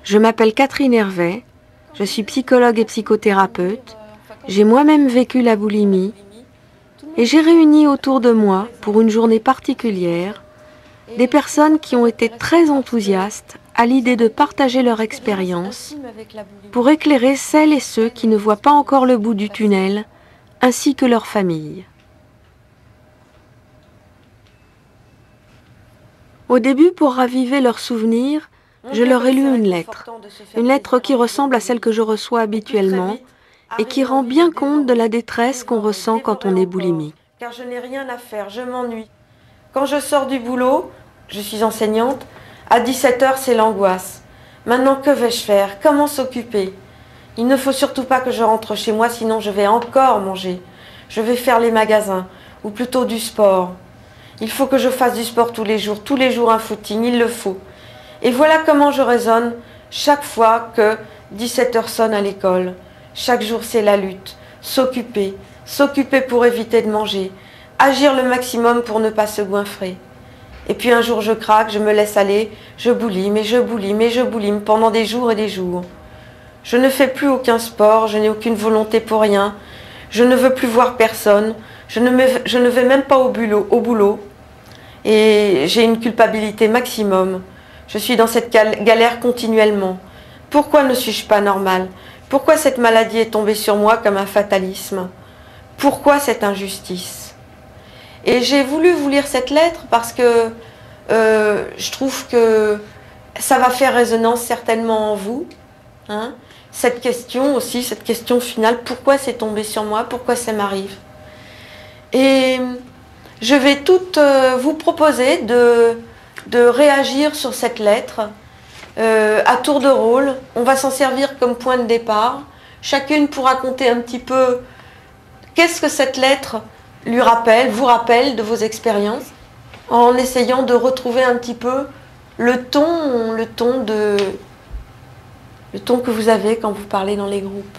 Je m'appelle Catherine Hervé, je suis psychologue et psychothérapeute, j'ai moi-même vécu la boulimie et j'ai réuni autour de moi, pour une journée particulière, des personnes qui ont été très enthousiastes à l'idée de partager leur expérience pour éclairer celles et ceux qui ne voient pas encore le bout du tunnel, ainsi que leurs familles. Au début, pour raviver leurs souvenirs, je leur ai lu une lettre qui ressemble à celle que je reçois habituellement et qui rend bien compte de la détresse qu'on ressent quand on est boulimique. Car je n'ai rien à faire, je m'ennuie. Quand je sors du boulot, je suis enseignante, à 17h c'est l'angoisse. Maintenant que vais-je faire? Comment s'occuper? Il ne faut surtout pas que je rentre chez moi, sinon je vais encore manger. Je vais faire les magasins, ou plutôt du sport. Il faut que je fasse du sport tous les jours un footing, il le faut. Et voilà comment je raisonne chaque fois que 17h sonne à l'école. Chaque jour c'est la lutte, s'occuper pour éviter de manger, agir le maximum pour ne pas se goinfrer. Et puis un jour je craque, je me laisse aller, je boulime et je boulime et je boulime pendant des jours et des jours. Je ne fais plus aucun sport, je n'ai aucune volonté pour rien, je ne veux plus voir personne, je ne vais même pas au boulot et j'ai une culpabilité maximum. Je suis dans cette galère continuellement. Pourquoi ne suis-je pas normale? Pourquoi cette maladie est tombée sur moi comme un fatalisme? Pourquoi cette injustice? Et j'ai voulu vous lire cette lettre parce que je trouve que ça va faire résonance certainement en vous. Hein? Cette question aussi, cette question finale, pourquoi c'est tombé sur moi? Pourquoi ça m'arrive? Et je vais toutes vous proposer de réagir sur cette lettre à tour de rôle. On va s'en servir comme point de départ. Chacune pour raconter un petit peu qu'est-ce que cette lettre lui rappelle, vous rappelle de vos expériences, en essayant de retrouver un petit peu le ton que vous avez quand vous parlez dans les groupes.